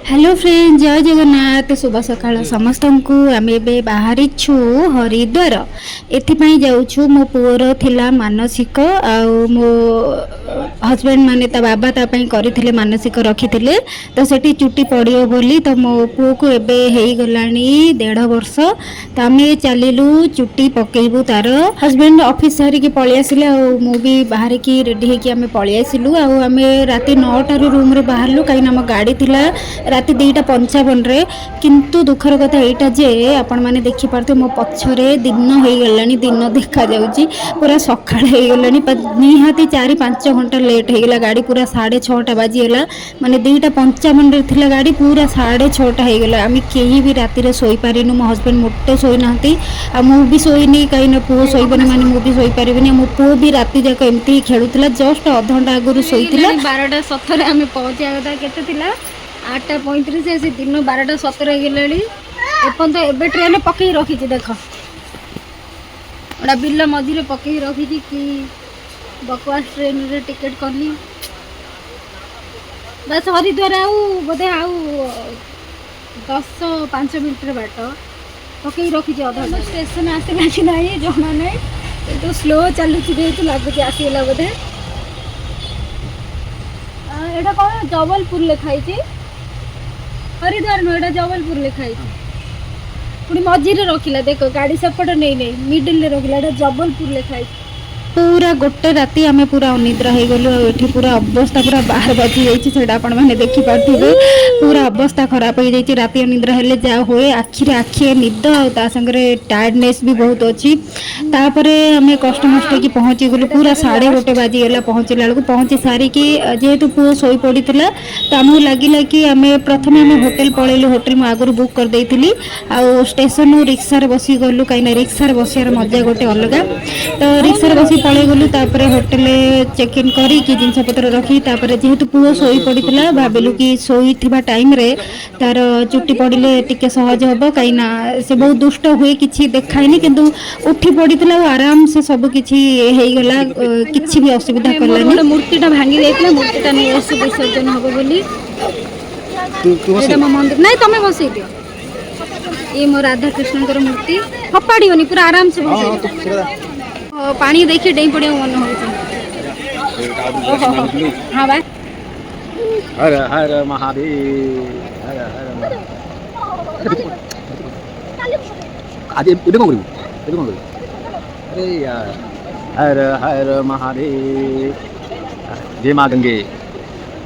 Hello friend, जय जगन्नाथ। शुभ सकाळ समस्तंकु। आम ए बाहरीछु हरिद्वार। एथिपाई जाऊछु मो पुअर थिला मानसिक मो हजबैंड माने ता बाबा ता पई करथिले मानसिक रखिथिले। तो सेठी चुट्टी पड़ियो बोली तो मो पुओ को एबे हेई गलानी 1.5 वर्ष। तो आम चलिलु चुट्टी पकेबू तार। हजबैंड ऑफिस सारी के पळि आसिले आ मु भी बाहर की रेडी हे कि आम पळि आसिलु। आ आम राती 9 रूम रे बाहरलु काई ना गाड़ी थिला राति 2:55 किंतु दुखर कथा एटा जे आपण माने देखि पारते मो पछरे दिन हो गलानी। दिन देखा जाउची पूरा सकाळ हो गलानी। निहाती 4-5 घंटा लेट हो गला। गाड़ी पूरा 6:30 बाजीगला। माने 2:55 थिला गाड़ी पूरा 6:30 हो गला। आम केही भी राति रे सोई पारिनु। मो हस्बैंड मोटे सोई नाहंती आ मु भी सोईनी कहीं ना पुओ सोईबनी माने मु भी सोई पारिबिनी। मो पुओ भी राति जाक एमती खेलुथिला। जस्ट आधा घंटा आगु सोईथिला। 12:17 आम पहुंचा कथा केते थिला 8:35 से दिन 12:17 गलानी। एपन तो एबे ट्रेन पकई रखी देख एटा बिल मझे पकई रखी कि बकवास ट्रेन रे टिकेट करली। बस हरिद्वार आउ बोधे आउ 10-5 मिनट बाट पकई रखी अधा स्टेशन आसला कि ना जना ना तो स्लो चलुची लगुच आसगला बोधे। एटा कौन जबलपुर लिखाई हरिद्वार नुह जबलपुर लिखाई पुणी मझे रखिला। देख गाड़ी सेपट नहीं मिडिल रखिला जबलपुर लिखाई। पूरा गोटे राति आम पूरा अनिद्रा हो गलु। ये पूरा अवस्था पूरा बाहर बाजी जाइए आपण मैंने देखी पार्थे। पूरा अवस्था खराब हो जाइए। राति अनिद्रा हेले जा हुए आखिरे आखिए निद आ संगे टायर्डनेस भी बहुत अच्छी। तापर आम कष्ट मस्ट कि पहुँची गलु। पूरा 1:30 बाजीगला पहुँचला बेलू। पहुँची सारिकी जेहेतु पुओ शोई पड़ा तो आमको लगे कि आम प्रथम आम होटेल पलैलु। होटेल मुझे आगुरी बुक कर देती आ स्टेशन रिक्सा बसी गलु कहीं रिक्सा बसार मजा गोटे अलग। तो रिक्सा बसी पलि गलु। तापर होटेल चेक इन करी जिनपतर रखी जेहेतु पुओ शोई पड़ा भाविलु कि शोई टाइम रे तार चुट्टी पड़े टिके सहज हम कहीं से बहुत दुष्ट हुए कि देखाईनी किंतु उठी पड़ा आराम से सब किसी गला किसी भी असुविधा कलानी। मूर्तिटा भांगी जाइए। मूर्तिटा नहीं आस विसर्जन हम बोली मो मंदिर ना तुम बसई दियो। ये मो राधा कृष्ण मूर्ति फपाड़ियोनी पूरा आराम से पानी देखिए डेई पड़े मन हो। हाँ भाई हर हर महादेव हर हर महादेव। आज इधर कौन करी अरे यार हर हर महादेव। जय माँ गंगे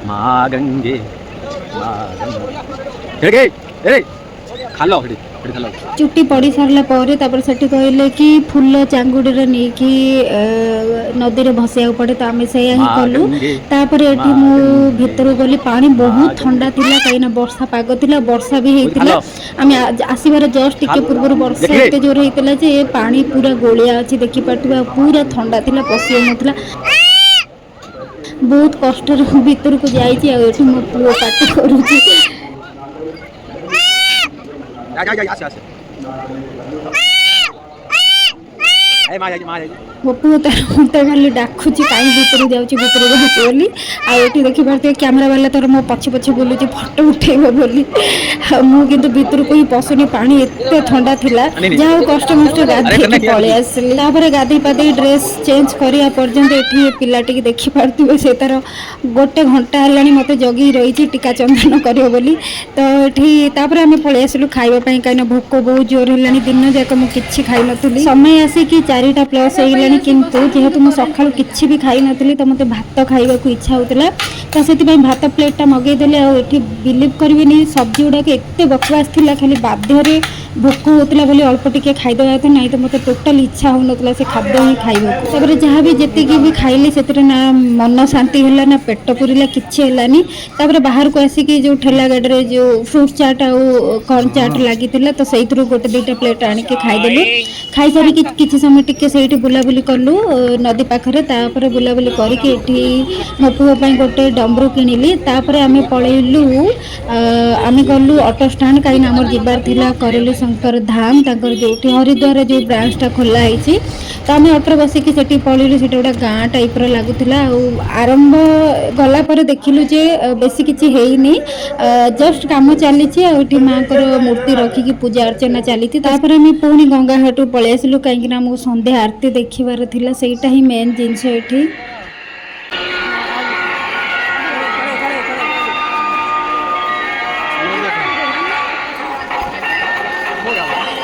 माँ गंगे माँ गंगे अरे खा लो चुट्टी पड़ी सारा पर से कहले कि फूल चांगुड़ी नहीं कि नदी में भसैया पड़े। तो आम से ही कलु। तापर ये भितर गली पानी बहुत ठंडा थिला कहीं वर्षा पाग थिला। वर्षा भी होता आम आसबार जस्ट टिके पूर्व वर्षा एत जोर होता जे पानी पूरा गोलिया अच्छी देखी पार्थे। पूरा ठंडा थिला पशि होता। बहुत कष्ट भीतर को जाइए। मो पुओ पाटी करुची मो पुओ तार खाली डाकुची कहीं भीतर जाऊँगी भीतर जाऊँगी बोली। आठी देखी पार्थे कैमेरा वाला तार मो पछे पछे बुलूची फटो उठेब बोली। मुझे भीतर को ही पशुनी पानी एत ठंडा थिला जहाँ कष्ट मस्ट गाधे पलि आसली। गाधे पाधे ड्रेस चेंज करा पर्यंत ये पिलाटी देखी पार्थे से तार गोटे घंटा है मत जगी रही टीका चंदन कर बोली। तो ये आम पलि आसलु खावाई कहीं भोक बहुत जोर है। दिन जाक मुझे खाई नी समय आसिकी 4:00+ हो किंतु जेहेतु मुझे सका किसी भी खाई नी तो मत भात खावा इच्छा होता। तो से भात प्लेटा मगेदेली आठी बिलीव करेनि सब्जी गुड़ाक एत बकवास थी खाली बाध्य भोक होता बोली अल्प टिके खाईदेवा था ना तो मत टोटाल इच्छा हो ना से खाद्य ही खाइबा। जहाँ भी जी भी खाइली से ना मन शांति है ना पेट पुरला किसी है। बाहर को आसिकी जो ठेला गाड़ी जो फ्रूट चाट आउ कॉर्न चाट लगी तो से गोटे 2टा प्लेट आणिक खाईदेलु। खाई सारी किसी समय टिके से बुलाबुली कलु नदी पाखरे। तापर बुलाबुली करके मो पुओ गोटे डम्बरू किणिली। तापर आम पलैलु आम गलु ऑटो स्टैंड कहीं आम जबार थिला करेली शंकर धाम ताकर जो हरिद्वार जो ब्रांचटा खोलाई तो आम ऑटो बसिक से पलू से गोटे गाँ टाइप लगुला आरंभ गलापर देखिलु जे बेसी किसी हैनी जस्ट कम चली माँ को मूर्ति रखिकी पूजा अर्चना चली आम पुणी गंगाघाटू पलि आसलु कहीं आमको संध्या आरती देखिबार थिला सेटा ही मेन जिनस एठी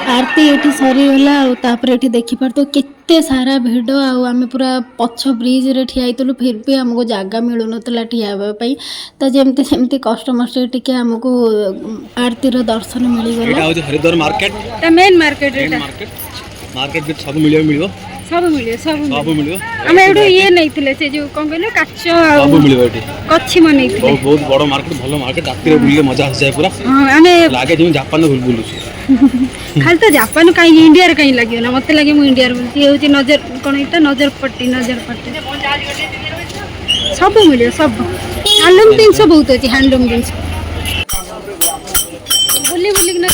आरती ये सरीगला आपर देखिपार तो केते सारा भिड़ आम पूरा पछ ब्रिज रे ठिया फिर भी आमको जगह मिलून ठियावाई तो जमती सेमती कष्ट मस्ट टे आमको आरती दर्शन मिलगला Haridwar market main market market सब मिल सब मिले आम एडू ये नहीं से जो कौन कहले काच सब मिल कच्छी मन बहुत बड़ मार्केट भल मार्केट रात बुले मजा आसी जाए पूरा आम लागे जो जापान बुलू खाली तो जापान कहीं इंडिया कहीं लगे ना मत लगे मुझे इंडिया ये हूँ नजर कौन यहाँ नजर पट्टी सब मिले सब हैंडलूम जिनस बहुत अच्छे हैंडलूम जिनस बुली बुलिकिना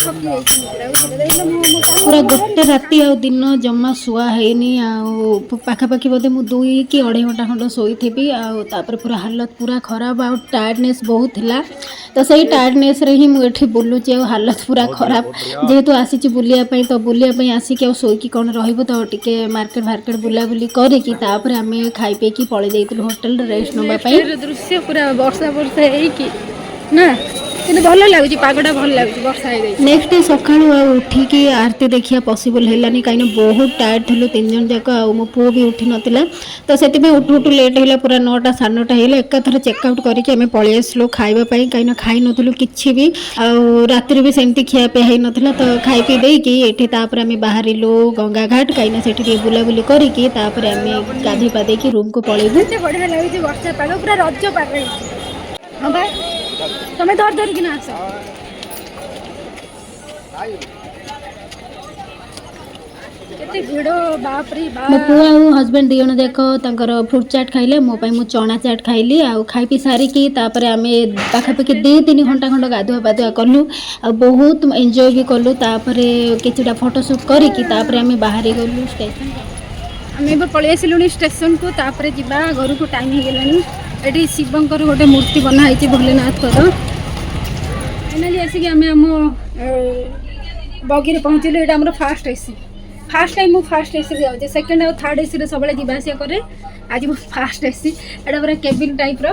पूरा गोटे राति आ दिन जमा शुआ हैनी पाखापाखि बोधे मु 2 कि 2.5 घंटा खंड शोई आपर पूरा हालत पूरा खराब आ टायर्डनेस बहुत थिला तो सही टायर्डनेस रे ही मुझे बुलूची हालत पूरा खराब जेहेतु आसी बुलियापाई तो बुलियापाई आसिक शोईकी कौन रही तो टिके मार्केट फार्केट बुलाबुली करिकी तापर आम खाई पीकी पलि जाइलु होटेल रेस्ट नापी दृश्य पूरा वर्षा वर्षा है ना कि भल लगुच पागटा भल लगुच वर्षा नेक्स्ट डे सका उठिकी आरती देखिया पॉसिबल है कहीं बहुत टायर्ड थी 3 जन जाक मो पु भी उठी नाला तो से उठू उठू लेट है पूरा 9टा 9:30 है एकाथर चेकआउट करके पलि आसलु खावाई कहीं खाई नु कि भी राति भी सेमती खियापिया हो नाला तो खाई पी देकी ये आम बाहर गंगा घाट कहीं बुलाबुली करके गाधी पादी रूम को पलैबू बढ़िया लगे वर्षा पाग पूरा रज पाग हाँ भाई तुम्हें धर धरिकी ना आस मो पुआ हजबैंड 2 जन जाक फ्रुट चाट खाइले मोपाई मु चना चाट खाइली खाई पी सारिकी आम पाखापाखि 2-3 घंटा खंड गाधुआ पाधुआ कलु बहुत एंजॉय भी कलु किछिटा फोटोशूट करिकी आम बाहर गलु स्टेशन आम पलि आसिलुनी स्टेशन को जावा घर को टाइम हो गलानी ये शिवंकर गोटे मूर्ति बनाई भोलेनाथ फाइनाली आसिक आम बगी पहुँचलु ये आम fast AC fast time fast AC जाऊँ सेकेंड और थर्ड एसी सब जावासिया करे आज मो फास्ट एसी एटा पूरा केबिन टाइप रो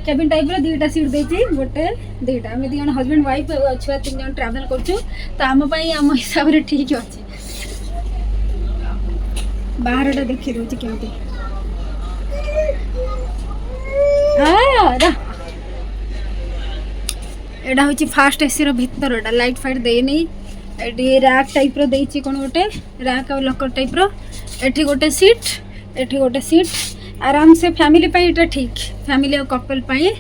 2टा सीट देती गोटे 2टा आम 2 जन हजबैंड वाइफ छुआ 3 जन ट्रावेल करूँ तो आम हिसाब से ठीक अच्छे बाहरटा देखी दूसरी केमती एटा हूँ फास्ट एसी भितर लाइट फाइट देनी ये रैक टाइप रो देछि कोन गोटे रैक और लकर टाइप रो एठी गोटे सीट आराम से फैमिली पाई एटा ठीक फैमिली और कपल पाई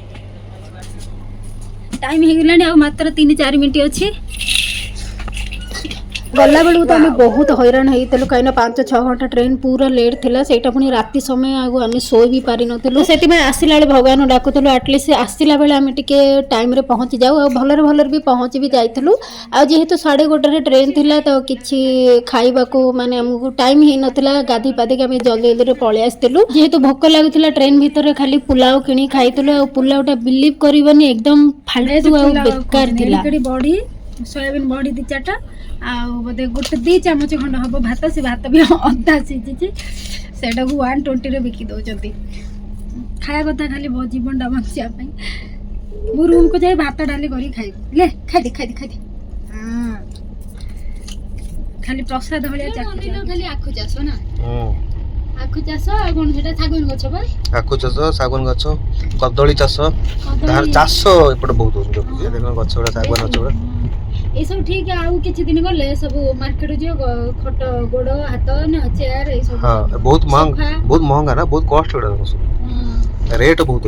टाइम हो गलानी आ मात्र 3-4 मिनट अच्छी गला बेलू तो आम बहुत हैरान होइतलु कहीं 5-6 घंटा ट्रेन पूरा लेट थिला सेटा पुनी राति समय आगु आम शोई भी पारि नथिलु सेति में आसिला बेले भगवान डाकुतलु एटलिस्ट आसिला बेले आम टिके टाइम रे पहुंची जाऊ आ भलर भी पहुंची भी जाइतलु आ जेहेतु 1:30 रे ट्रेन थिला तो किछि खाइबा को माने हमकु टाइम ही नथिला गाधी पादी के आम जल्दी रे पळि आस्तिलु जेहेतु भोक लागुथिला ट्रेन भीतर खाली पुलाव किनी खाइतलु आ पुलावटा बिलीव करबनी एकदम फालतू आ बेकार थिला बॉडी सोयाबीन बॉडी 2-4टा बोधे गोटे 2 चामच खंड हम भात से भात भी अधा सीझी से 120 रे बिकी दौरान खाया कथा खाली जीवनटा बचापी मु रूम को जाए भात डाली कर खाई हाँ खाली प्रसाद भाया खाली आखु चाष ना आखु चाष कौन से शागुन गछ आखु चाष शागुन गछ कदली चाष चाष एपटे बहुत गछ गुड़ा शागुन गछ गुड़ा ये सब ठीक है आउ किछि दिन गले सब मार्केट जो खट गोड़ हाथ ना चेयर ये सब हां बहुत महंगा ना बहुत कॉस्ट उडा रेट बहुत